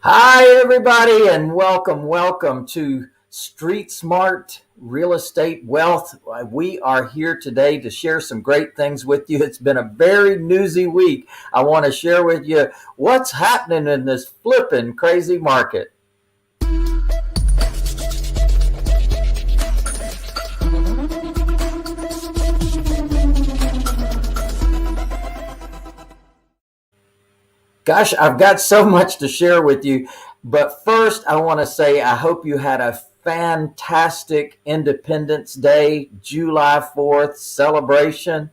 Hi, everybody, and welcome to Street Smart Real Estate Wealth. We are here today to share some great things with you. It's been a very newsy week. I want to share with you what's happening in this flipping crazy market. Gosh, I've got so much to share with you. But first, I want to say I hope you had a fantastic Independence Day, July 4th celebration.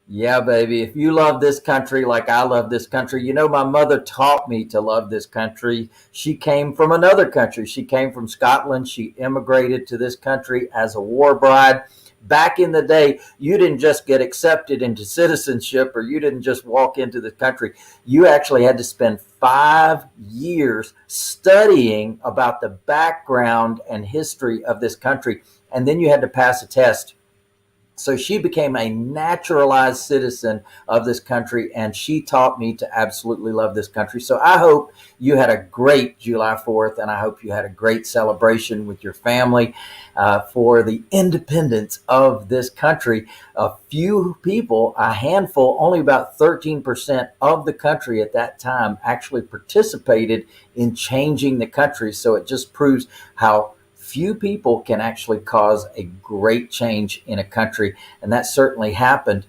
Yeah, baby. If you love this country like I love this country, my mother taught me to love this country. She came from another country. She came from Scotland. She immigrated to this country as a war bride. Back in the day, you didn't just get accepted into citizenship or you didn't just walk into the country. You actually had to spend 5 years studying about the background and history of this country. And then you had to pass a test. So she became a naturalized citizen of this country, and she taught me to absolutely love this country. So I hope you had a great July 4th, and I hope you had a great celebration with your family for the independence of this country. A few people, a handful, only about 13% of the country at that time actually participated in changing the country. So it just proves how few people can actually cause a great change in a country, and that certainly happened.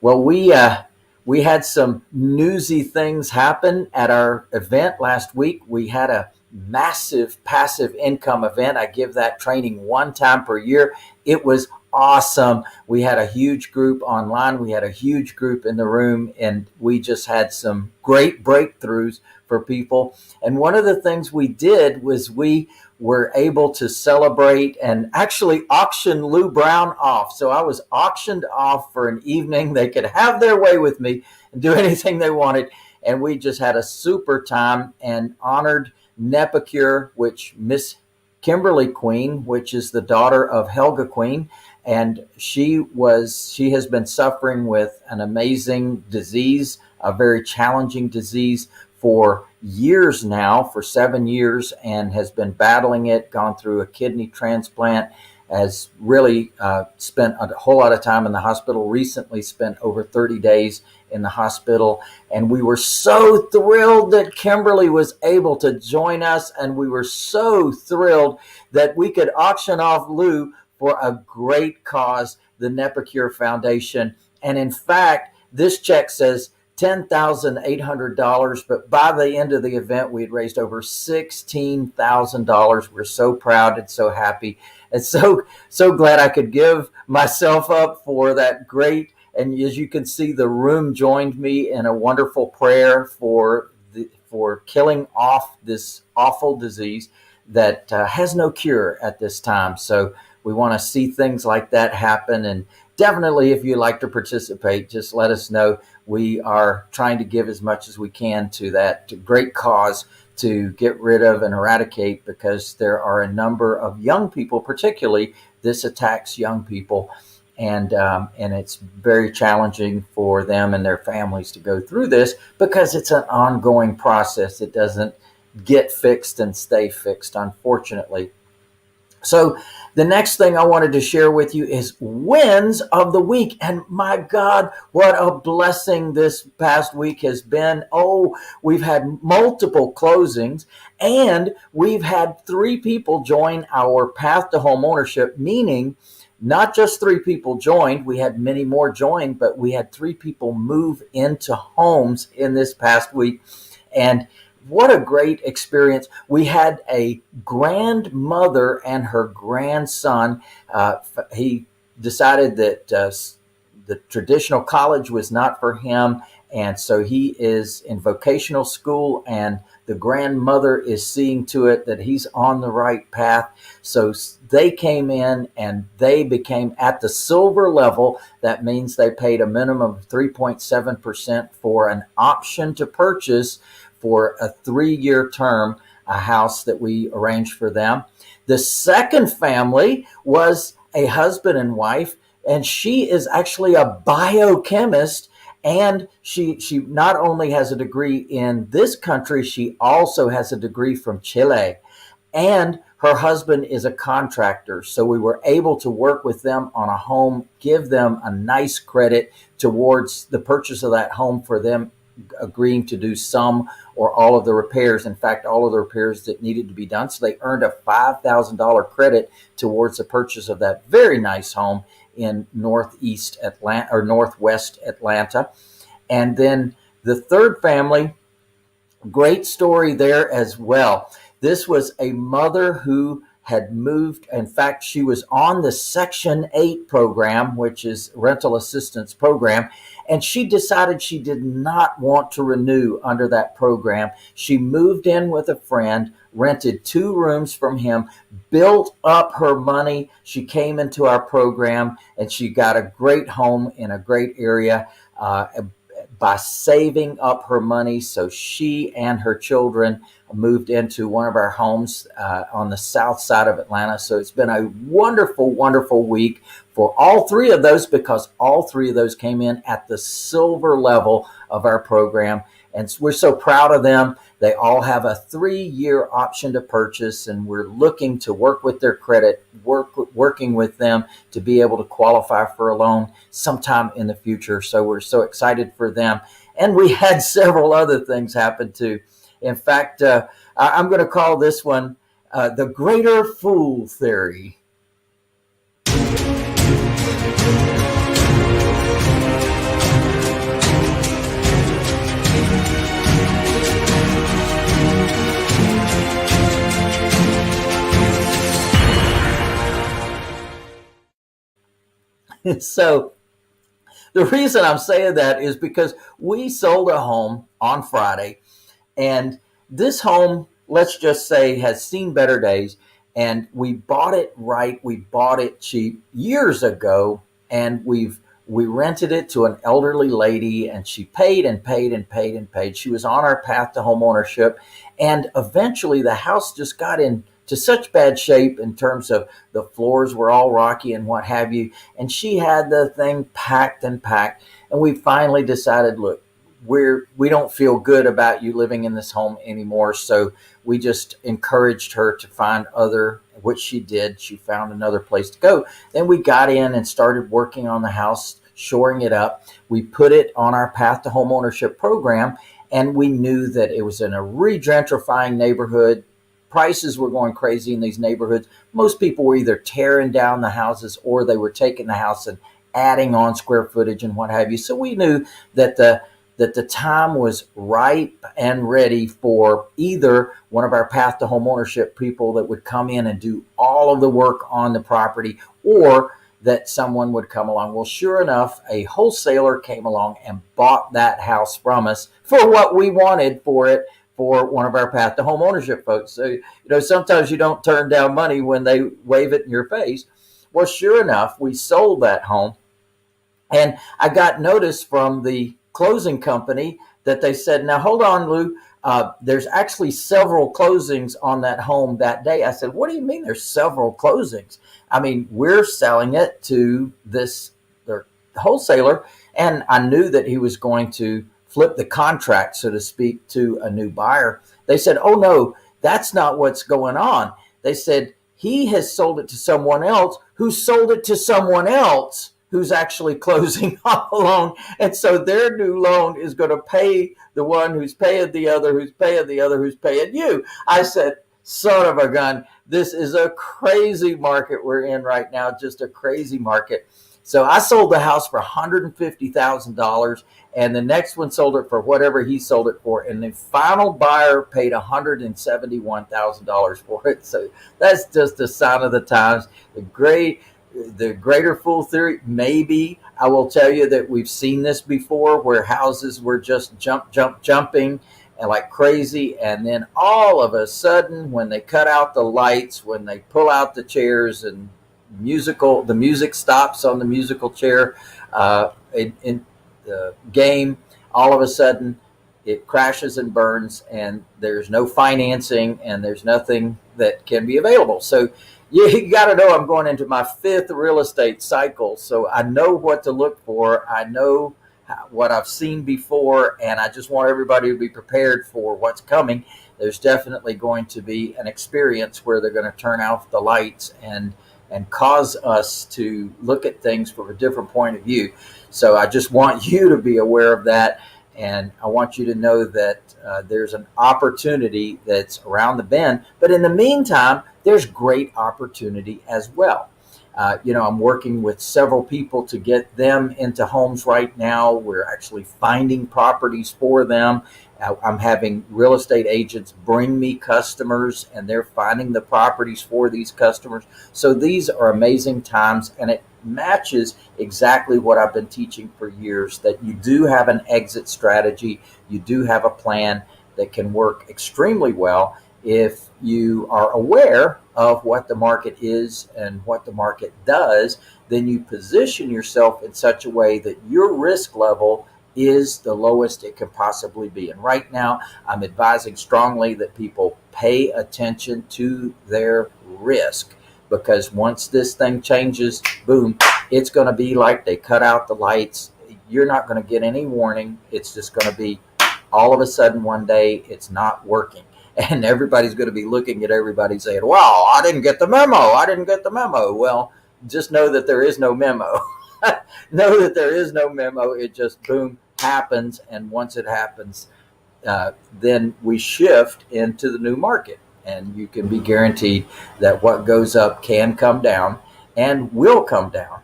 Well, we had some newsy things happen at our event last week. We had a massive passive income event. I give that training one time per year. It was awesome. We had a huge group online. We had a huge group in the room, and we just had some great breakthroughs for people. And one of the things we did was we were able to celebrate and actually auction Lou Brown off. So I was auctioned off for an evening. They could have their way with me and do anything they wanted. And we just had a super time and honored Nepicure, which Miss Kimberly Queen, which is the daughter of Helga Queen. And she has been suffering with an amazing disease, a very challenging disease for years now, for 7 years, and has been battling it, gone through a kidney transplant, has really spent a whole lot of time in the hospital, recently spent over 30 days in the hospital. And we were so thrilled that Kimberly was able to join us, and we were so thrilled that we could auction off Lou for a great cause, the Nepicure Foundation. And in fact, this check says $10,800, but by the end of the event, we had raised over $16,000. We're so proud and so happy, and so glad I could give myself up for that great. And as you can see, the room joined me in a wonderful prayer for killing off this awful disease that has no cure at this time. So we want to see things like that happen. And definitely, if you'd like to participate, just let us know. We are trying to give as much as we can to that great cause to get rid of and eradicate, because there are a number of young people, particularly this attacks young people, and it's very challenging for them and their families to go through this because it's an ongoing process. It doesn't get fixed and stay fixed, unfortunately. So the next thing I wanted to share with you is wins of the week. And my God, what a blessing this past week has been. Oh, we've had multiple closings, and we've had 3 people join our Path to Home Ownership, meaning not just 3 people joined, we had many more join, but we had 3 people move into homes in this past week. And what a great experience. We had a grandmother and her grandson. He decided that the traditional college was not for him, and so he is in vocational school, and the grandmother is seeing to it that he's on the right path. So they came in and they became at the silver level. That means they paid a minimum of 3.7% for an option to purchase for a 3-year term, a house that we arranged for them. The second family was a husband and wife. and she is actually a biochemist. And she not only has a degree in this country, she also has a degree from Chile. And her husband is a contractor. So we were able to work with them on a home, give them a nice credit towards the purchase of that home for them agreeing to do some or all of the repairs. In fact, all of the repairs that needed to be done. So they earned a $5,000 credit towards the purchase of that very nice home in northeast Atlanta or northwest Atlanta. And then the third family, great story there as well. This was a mother who had moved. In fact, she was on the Section 8 program, which is rental assistance program, and she decided she did not want to renew under that program. She moved in with a friend, rented 2 rooms from him, built up her money. She came into our program and she got a great home in a great area. By saving up her money. So she and her children moved into one of our homes on the south side of Atlanta. So it's been a wonderful, wonderful week for all 3 of those, because all 3 of those came in at the silver level of our program. And we're so proud of them. They all have a 3-year option to purchase, and we're looking to work with their credit, working with them to be able to qualify for a loan sometime in the future. So we're so excited for them. And we had several other things happen too. In fact, I'm going to call this one the greater fool theory. So the reason I'm saying that is because we sold a home on Friday, and this home, let's just say, has seen better days. And we bought it right. We bought it cheap years ago, and we rented it to an elderly lady, and she paid and paid and paid and paid. She was on our path to home ownership, and eventually the house just got into such bad shape in terms of the floors were all rocky and what have you. And she had the thing packed and packed. And we finally decided, look, we don't feel good about you living in this home anymore. So we just encouraged her to find which she did. She found another place to go. Then we got in and started working on the house, shoring it up. We put it on our path to home ownership program, and we knew that it was in a re-gentrifying neighborhood. Prices were going crazy in these neighborhoods. Most people were either tearing down the houses or they were taking the house and adding on square footage and what have you. So we knew that the time was ripe and ready for either one of our path to home ownership people that would come in and do all of the work on the property, or that someone would come along. Well, sure enough, a wholesaler came along and bought that house from us for what we wanted for it, for one of our path to home ownership folks. So, sometimes you don't turn down money when they wave it in your face. Well, sure enough, we sold that home. And I got notice from the closing company that they said, now hold on, Lou, there's actually several closings on that home that day. I said, what do you mean there's several closings? I mean, we're selling it to their wholesaler, and I knew that he was going to flip the contract, so to speak, to a new buyer. They said, oh no, that's not what's going on. They said, he has sold it to someone else who sold it to someone else who's actually closing on the loan. And so their new loan is going to pay the one who's paying the other, who's paying the other, who's paying you. I said, son of a gun, this is a crazy market we're in right now, just a crazy market. So I sold the house for $150,000, and the next one sold it for whatever he sold it for, and the final buyer paid $171,000 for it. So that's just a sign of the times. The greater fool theory, maybe. I will tell you that we've seen this before, where houses were just jumping and like crazy, and then all of a sudden, when they cut out the lights, when they pull out the chairs and the music stops on the musical chair in the game, all of a sudden it crashes and burns, and there's no financing and there's nothing that can be available. So You got to know I'm going into my fifth real estate cycle. So I know what to look for. I know what I've seen before, and I just want everybody to be prepared for what's coming. There's definitely going to be an experience where they're going to turn off the lights and cause us to look at things from a different point of view. So I just want you to be aware of that. And I want you to know that there's an opportunity that's around the bend. But in the meantime, there's great opportunity as well. I'm working with several people to get them into homes right now. We're actually finding properties for them. I'm having real estate agents bring me customers, and they're finding the properties for these customers. So these are amazing times, and it matches exactly what I've been teaching for years, that you do have an exit strategy. You do have a plan that can work extremely well if you are aware of what the market is and what the market does. Then you position yourself in such a way that your risk level is the lowest it can possibly be. And right now, I'm advising strongly that people pay attention to their risk, because once this thing changes, boom, it's going to be like they cut out the lights. You're not going to get any warning. It's just going to be all of a sudden one day it's not working. And everybody's going to be looking at everybody saying, wow, I didn't get the memo. I didn't get the memo. Well, just know that there is no memo. Know that there is no memo. It just, boom, happens. And once it happens, then we shift into the new market. And you can be guaranteed that what goes up can come down and will come down.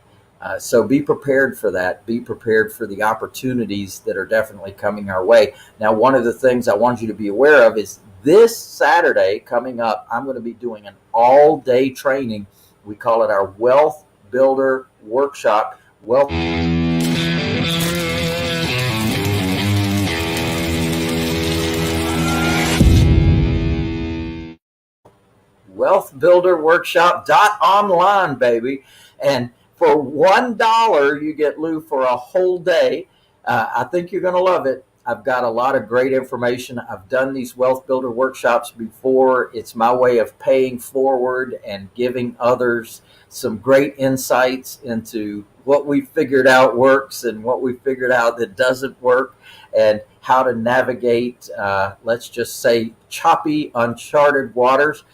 So be prepared for that. Be prepared for the opportunities that are definitely coming our way. Now, one of the things I want you to be aware of is this Saturday coming up, I'm going to be doing an all-day training. We call it our Wealth Builder Workshop. Wealth Builder Workshop .online, baby. And for $1, you get Lou for a whole day. I think you're going to love it. I've got a lot of great information. I've done these Wealth Builder workshops before. It's my way of paying forward and giving others some great insights into what we figured out works and what we figured out that doesn't work, and how to navigate, let's just say, choppy, uncharted waters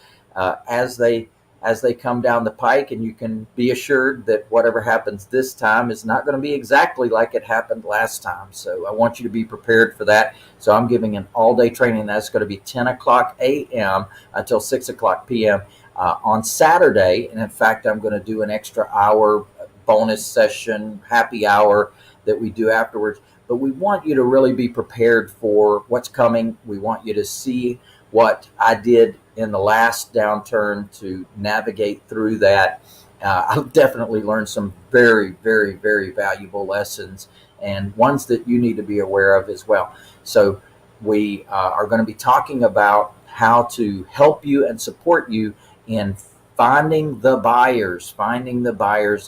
as they come down the pike. And you can be assured that whatever happens this time is not going to be exactly like it happened last time. So I want you to be prepared for that. So I'm giving an all-day training. That's going to be 10 o'clock a.m. until 6 o'clock p.m. On Saturday. And in fact, I'm going to do an extra hour bonus session, happy hour, that we do afterwards. But we want you to really be prepared for what's coming. We want you to see what I did in the last downturn to navigate through that. I've definitely learned some very, very, very valuable lessons, and ones that you need to be aware of as well. So we are going to be talking about how to help you and support you in finding the buyers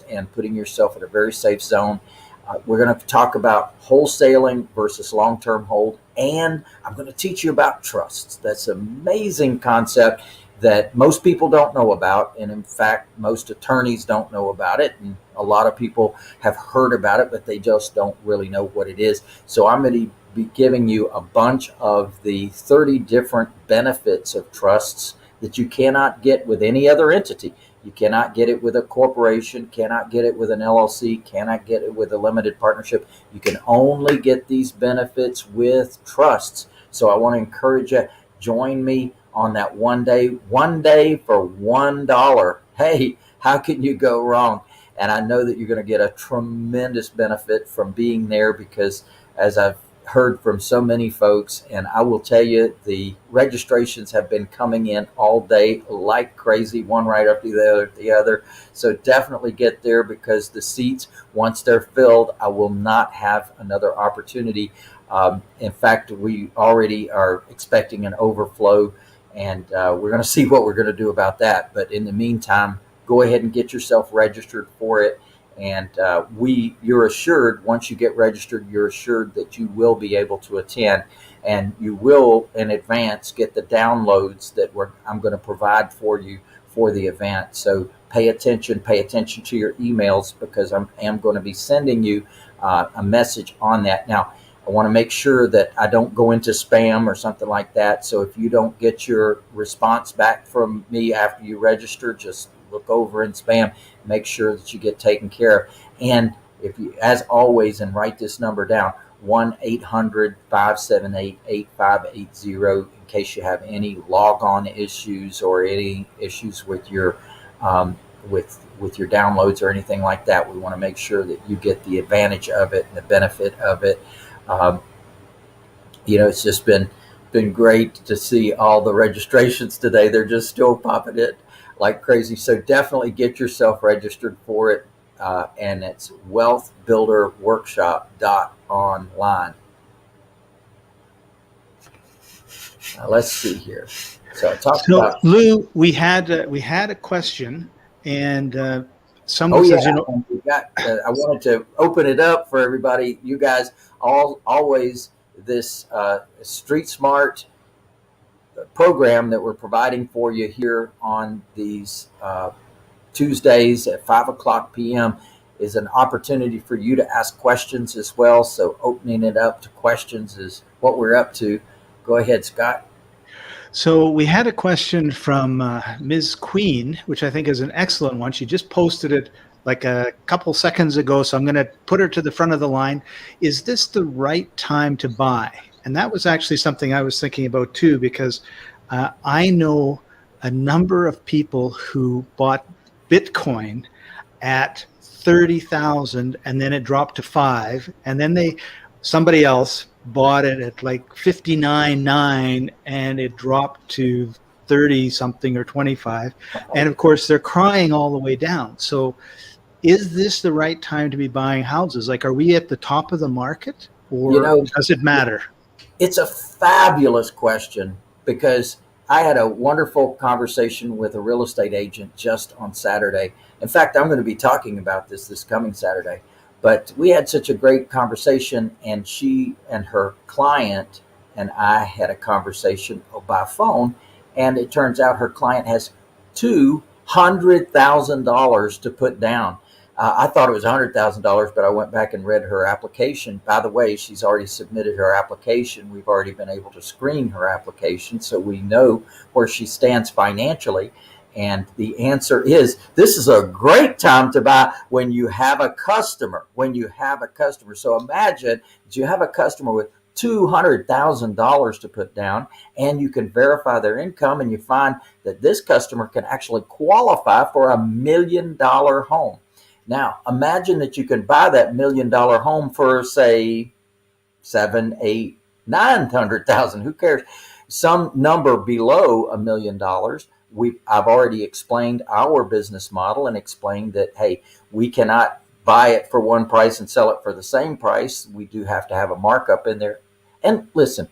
and putting yourself in a very safe zone. We're going to talk about wholesaling versus long-term hold, and I'm going to teach you about trusts. That's an amazing concept that most people don't know about, and in fact, most attorneys don't know about it, and a lot of people have heard about it, but they just don't really know what it is. So I'm going to be giving you a bunch of the 30 different benefits of trusts that you cannot get with any other entity. You cannot get it with a corporation, cannot get it with an LLC, cannot get it with a limited partnership. You can only get these benefits with trusts. So I want to encourage you, join me on that one day for $1. Hey, how can you go wrong? And I know that you're going to get a tremendous benefit from being there, because as I've heard from so many folks, and I will tell you, the registrations have been coming in all day like crazy, one right after the other. So definitely get there, because the seats, once they're filled, I will not have another opportunity. In fact, we already are expecting an overflow, and we're going to see what we're going to do about that. But in the meantime, go ahead and get yourself registered for it. And you're assured, once you get registered, you're assured that you will be able to attend, and you will in advance get the downloads that I'm going to provide for you for the event. So pay attention to your emails, because I am going to be sending you a message on that. Now, I want to make sure that I don't go into spam or something like that. So if you don't get your response back from me after you register, just look over in spam, make sure that you get taken care of. And if you, as always, and write this number down, 1-800-578-8580, in case you have any log-on issues or any issues with your with your downloads or anything like that. We want to make sure that you get the advantage of it and the benefit of it. Um, it's just been great to see all the registrations today. They're just still popping in like crazy. So definitely get yourself registered for it. And it's wealthbuilderworkshop.online. Let's see here. So about Lou, we had a question, and someone says, I wanted to open it up for everybody. You guys always this Street Smart program that we're providing for you here on these Tuesdays at 5:00 p.m. is an opportunity for you to ask questions as well. So opening it up to questions is what we're up to. Go ahead, Scott. So we had a question from Ms. Queen, which I think is an excellent one. She just posted it like a couple seconds ago, so I'm going to put her to the front of the line. Is this the right time to buy? And that was actually something I was thinking about too, because I know a number of people who bought Bitcoin at 30,000 and then it dropped to 5, and then somebody else bought it at like 59.9 and it dropped to 30 something or 25, and of course they're crying all the way down. So is this the right time to be buying houses? Like, are we at the top of the market, or does it matter? It's a fabulous question, because I had a wonderful conversation with a real estate agent just on Saturday. In fact, I'm going to be talking about this coming Saturday. But we had such a great conversation, and she and her client and I had a conversation by phone, and it turns out her client has $200,000 to put down. I thought it was $100,000, but I went back and read her application. By the way, she's already submitted her application. We've already been able to screen her application, so we know where she stands financially. And the answer is, this is a great time to buy when you have a customer. So imagine that you have a customer with $200,000 to put down, and you can verify their income, and you find that this customer can actually qualify for $1 million home. Now, imagine that you can buy that $1 million home for, say, 7, 8, 900,000. Who cares? Some number below $1 million. I've already explained our business model and explained that, hey, we cannot buy it for one price and sell it for the same price. We do have to have a markup in there. And listen,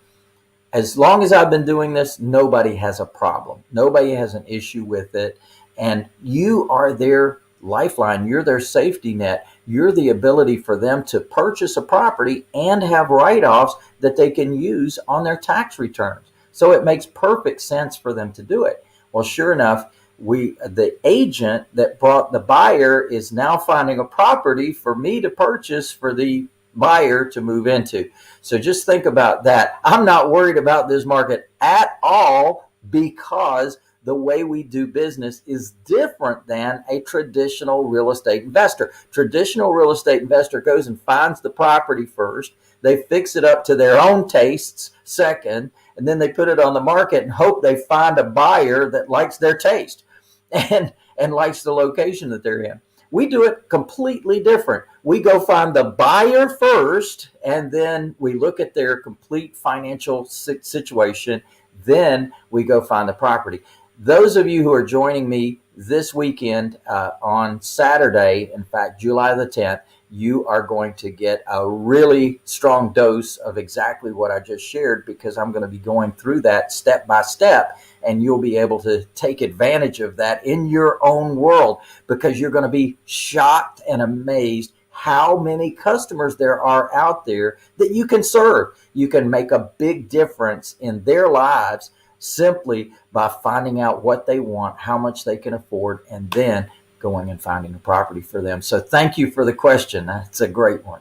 as long as I've been doing this, nobody has a problem. Nobody has an issue with it. And you are their lifeline. You're their safety net. You're the ability for them to purchase a property and have write-offs that they can use on their tax returns. So it makes perfect sense for them to do it. Well, sure enough, the agent that brought the buyer is now finding a property for me to purchase for the buyer to move into. So just think about that. I'm not worried about this market at all, because the way we do business is different than a traditional real estate investor. Traditional real estate investor goes and finds the property first. They fix it up to their own tastes second, and then they put it on the market and hope they find a buyer that likes their taste and likes the location that they're in. We do it completely different. We go find the buyer first, and then we look at their complete financial situation. Then we go find the property. Those of you who are joining me this weekend on Saturday, in fact, July the 10th, you are going to get a really strong dose of exactly what I just shared, because I'm going to be going through that step by step, and you'll be able to take advantage of that in your own world, because you're going to be shocked and amazed how many customers there are out there that you can serve. You can make a big difference in their lives simply by finding out what they want, how much they can afford, and then going and finding a property for them. So thank you for the question. That's a great one.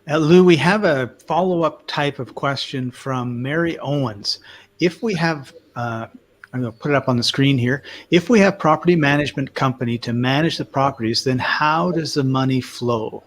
Lou, we have a follow-up type of question from Mary Owens. If we have, I'm going to put it up on the screen here. If we have property management company to manage the properties, then how does the money flow?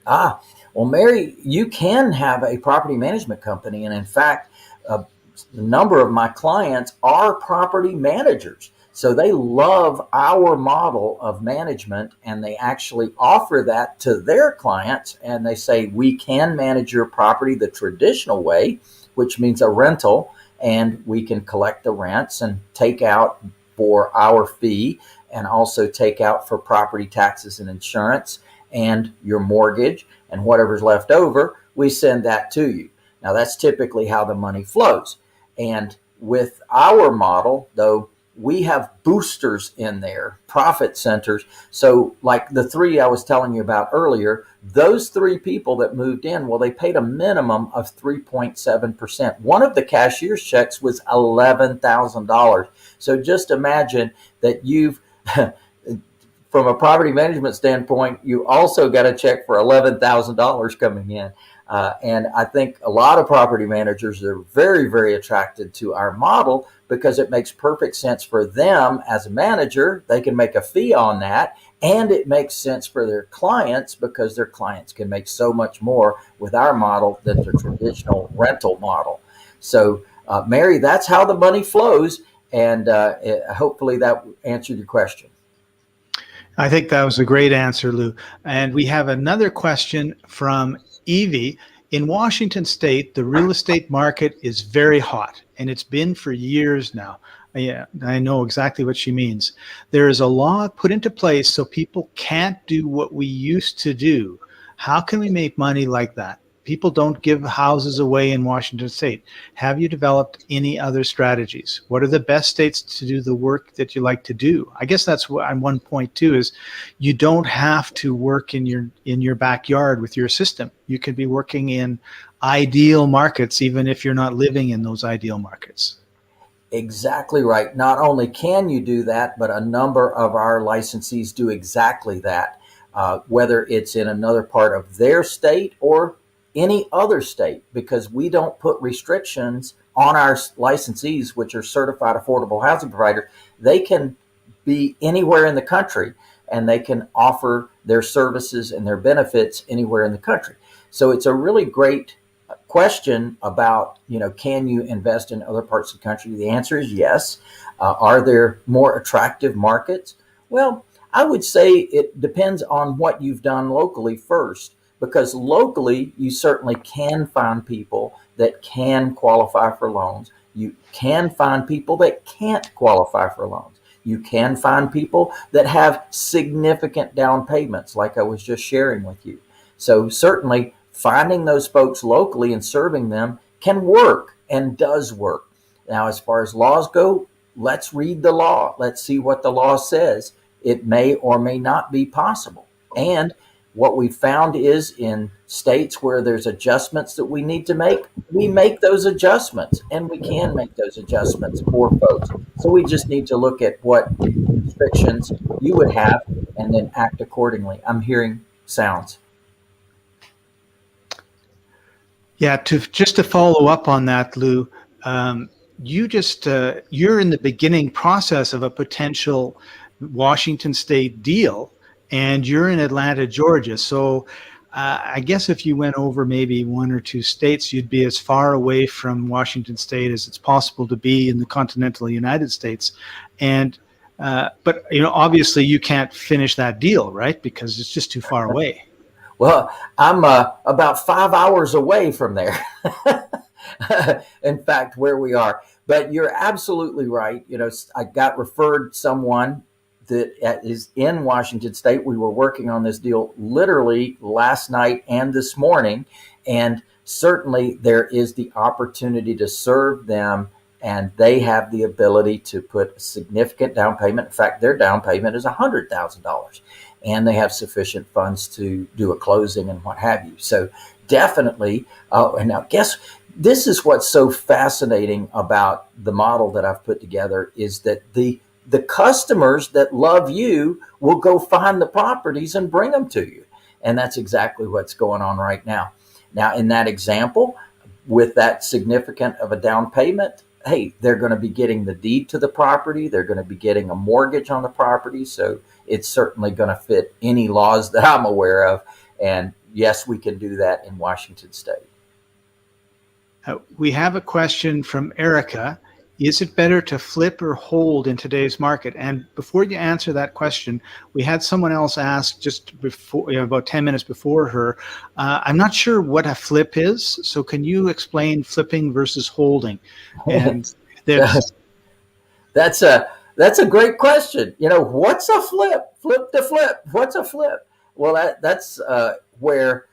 Well, Mary, you can have a property management company. And in fact, a number of my clients are property managers. So they love our model of management, and they actually offer that to their clients. And they say, we can manage your property the traditional way, which means a rental, and we can collect the rents and take out for our fee, and also take out for property taxes and insurance and your mortgage, and whatever's left over, we send that to you. Now, that's typically how the money flows. And with our model, though, we have boosters in there, profit centers. So like the three I was telling you about earlier, those three people that moved in, well, they paid a minimum of 3.7%. One of the cashier's checks was $11,000. So just imagine that you've from a property management standpoint, you also got a check for $11,000 coming in. And I think a lot of property managers are very, very attracted to our model because it makes perfect sense for them as a manager. They can make a fee on that. And it makes sense for their clients because their clients can make so much more with our model than the traditional rental model. So, Mary, that's how the money flows. And hopefully that answered your question. I think that was a great answer, Lou. And we have another question from Evie. In Washington State, the real estate market is very hot, and it's been for years now. Yeah, I know exactly what she means. There is a law put into place so people can't do what we used to do. How can we make money like that? People don't give houses away in Washington State. Have you developed any other strategies? What are the best states to do the work that you like to do? I guess that's what one point too is you don't have to work in your backyard with your system. You could be working in ideal markets even if you're not living in those ideal markets. Exactly right. Not only can you do that, but a number of our licensees do exactly that, whether it's in another part of their state or any other state, because we don't put restrictions on our licensees, which are certified affordable housing provider. They can be anywhere in the country, and they can offer their services and their benefits anywhere in the country. So it's a really great question about, can you invest in other parts of the country? The answer is yes. Are there more attractive markets? Well, I would say it depends on what you've done locally first, because locally you certainly can find people that can qualify for loans. You can find people that can't qualify for loans. You can find people that have significant down payments, like I was just sharing with you. So certainly finding those folks locally and serving them can work and does work. Now, as far as laws go, let's read the law. Let's see what the law says. It may or may not be possible. And what we found is in states where there's adjustments that we need to make, we make those adjustments, and we can make those adjustments for folks. So we just need to look at what restrictions you would have and then act accordingly. I'm hearing sounds. Yeah, to follow up on that, Lou, you're in the beginning process of a potential Washington State deal, and you're in Atlanta, Georgia. So I guess if you went over maybe one or two states, you'd be as far away from Washington State as it's possible to be in the continental United States. And but obviously you can't finish that deal, right? Because it's just too far away. Well, I'm about 5 hours away from there. In fact, where we are. But you're absolutely right. I got referred someone that is in Washington State. We were working on this deal literally last night and this morning. And certainly there is the opportunity to serve them, and they have the ability to put a significant down payment. In fact, their down payment is $100,000. And they have sufficient funds to do a closing and what have you. So definitely. And now guess this is what's so fascinating about the model that I've put together is that the customers that love you will go find the properties and bring them to you. And that's exactly what's going on right now. Now, in that example, with that significant of a down payment, hey, they're going to be getting the deed to the property. They're going to be getting a mortgage on the property. So it's certainly going to fit any laws that I'm aware of. And yes, we can do that in Washington State. We have a question from Erica. Is it better to flip or hold in today's market? And before you answer that question, we had someone else ask just before, about 10 minutes before her. I'm not sure what a flip is. So can you explain flipping versus holding? And there's That's a great question. What's a flip? Flip to flip. What's a flip? Well, that's where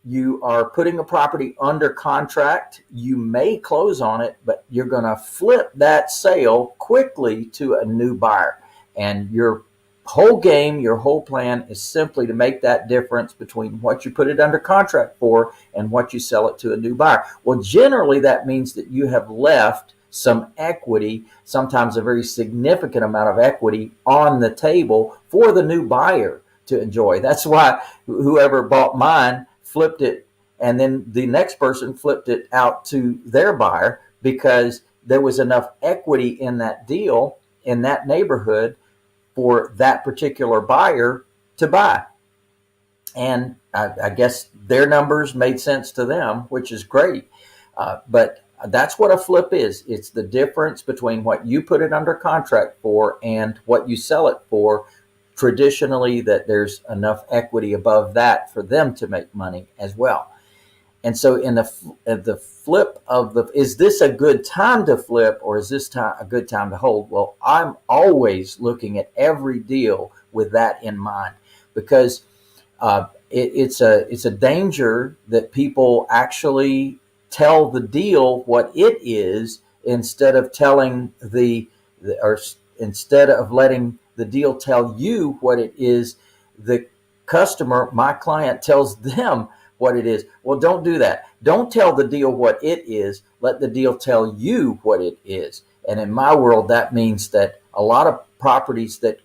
you are putting a property under contract. You may close on it, but you're going to flip that sale quickly to a new buyer. And your whole game, your whole plan is simply to make that difference between what you put it under contract for and what you sell it to a new buyer. Well, generally, that means that you have left some equity, sometimes a very significant amount of equity on the table for the new buyer to enjoy. That's why whoever bought mine flipped it, and then the next person flipped it out to their buyer, because there was enough equity in that deal in that neighborhood for that particular buyer to buy. And I guess their numbers made sense to them, which is great. But that's what a flip is. It's the difference between what you put it under contract for and what you sell it for. Traditionally, that there's enough equity above that for them to make money as well. And so in the flip of is this a good time to flip, or is this time a good time to hold? Well, I'm always looking at every deal with that in mind, because it's a danger that people actually tell the deal what it is instead of telling or instead of letting the deal tell you what it is. The customer, my client, tells them what it is. Well, don't do that. Don't tell the deal what it is. Let the deal tell you what it is. And in my world, that means that a lot of properties that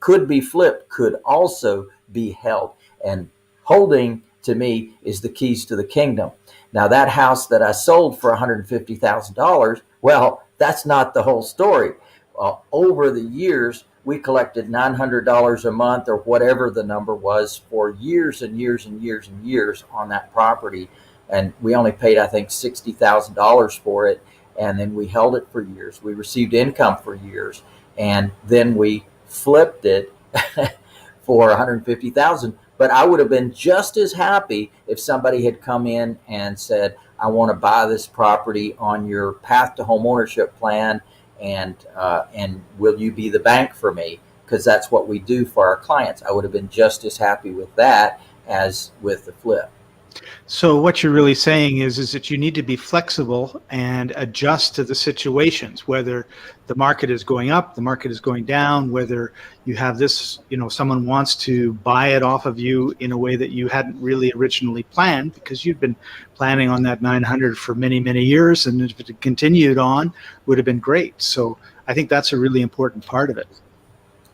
could be flipped could also be held. And holding, to me, is the keys to the kingdom. Now, that house that I sold for $150,000, well, that's not the whole story. Over the years, we collected $900 a month, or whatever the number was, for years and years and years and years on that property. And we only paid, I think, $60,000 for it. And then we held it for years. We received income for years. And then we flipped it for $150,000. But I would have been just as happy if somebody had come in and said, I want to buy this property on your path to home ownership plan, and will you be the bank for me? Because that's what we do for our clients. I would have been just as happy with that as with the flip. So what you're really saying is that you need to be flexible and adjust to the situations, whether the market is going up, the market is going down, whether you have this, someone wants to buy it off of you in a way that you hadn't really originally planned, because you've been planning on that 900 for many, many years. And if it had continued on, would have been great. So I think that's a really important part of it.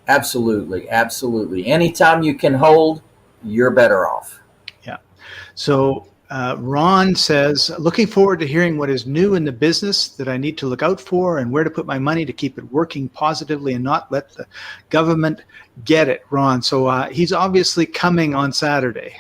Absolutely. Absolutely. Anytime you can hold, you're better off. Yeah. So Ron says, looking forward to hearing what is new in the business that I need to look out for, and where to put my money to keep it working positively and not let the government get it. Ron, so he's obviously coming on Saturday.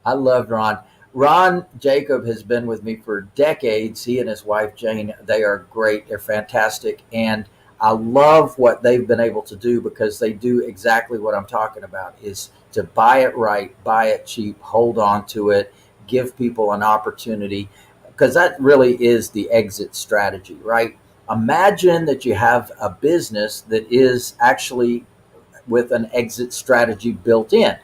I love Ron. Ron Jacob has been with me for decades. He and his wife, Jane, they are great. They're fantastic. And I love what they've been able to do, because they do exactly what I'm talking about, is to buy it right, buy it cheap, hold on to it, give people an opportunity, because that really is the exit strategy, right? Imagine that you have a business that is actually with an exit strategy built in.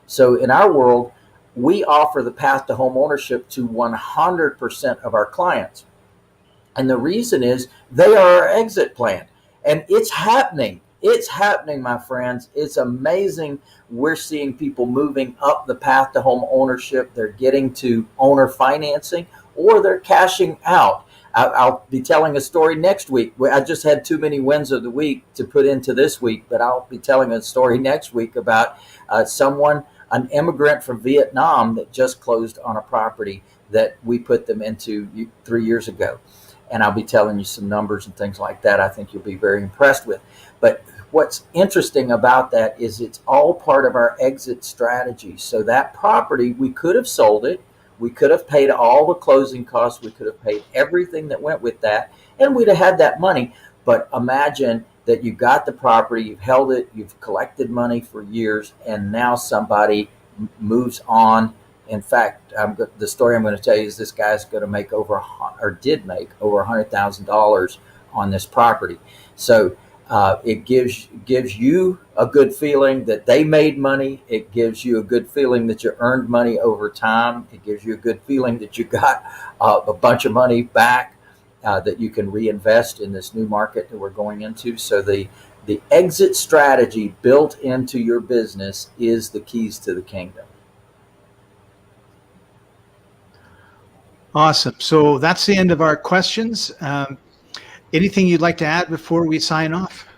So in our world, we offer the path to home ownership to 100% of our clients. And the reason is they are our exit plan. And it's happening. It's happening, my friends. It's amazing. We're seeing people moving up the path to home ownership. They're getting to owner financing, or they're cashing out. I'll be telling a story next week. I just had too many wins of the week to put into this week, but I'll be telling a story next week about an immigrant from Vietnam that just closed on a property that we put them into 3 years ago. And I'll be telling you some numbers and things like that I think you'll be very impressed with. But what's interesting about that is it's all part of our exit strategy. So that property, we could have sold it. We could have paid all the closing costs. We could have paid everything that went with that, and we'd have had that money. But imagine that you got the property, you've held it, you've collected money for years, and now somebody moves on. In fact, the story I'm going to tell you is this guy's going to make did make over $100,000 on this property. So it gives you a good feeling that they made money. It gives you a good feeling that you earned money over time. It gives you a good feeling that you got a bunch of money back that you can reinvest in this new market that we're going into. So the exit strategy built into your business is the keys to the kingdom. Awesome. So that's the end of our questions. Anything you'd like to add before we sign off?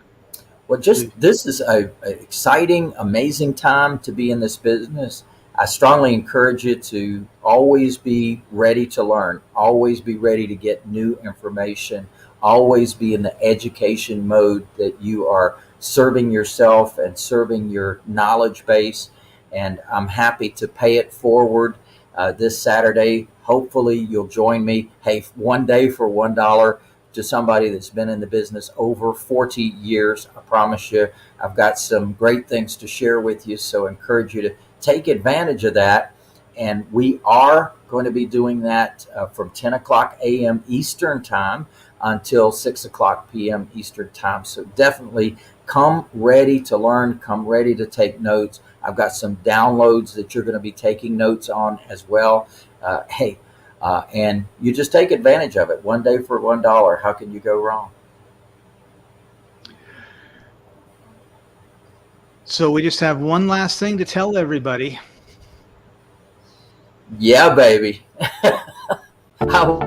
Well, this is an exciting, amazing time to be in this business. I strongly encourage you to always be ready to learn, always be ready to get new information, always be in the education mode that you are serving yourself and serving your knowledge base. And I'm happy to pay it forward this Saturday. Hopefully you'll join me. Hey, one day for $1 to somebody that's been in the business over 40 years. I promise you, I've got some great things to share with you. So I encourage you to take advantage of that. And we are going to be doing that from 10 o'clock a.m. Eastern time until 6 o'clock p.m. Eastern time. So definitely come ready to learn, come ready to take notes. I've got some downloads that you're going to be taking notes on as well. And you just take advantage of it. One day for $1. How can you go wrong? So we just have one last thing to tell everybody. Yeah, baby. How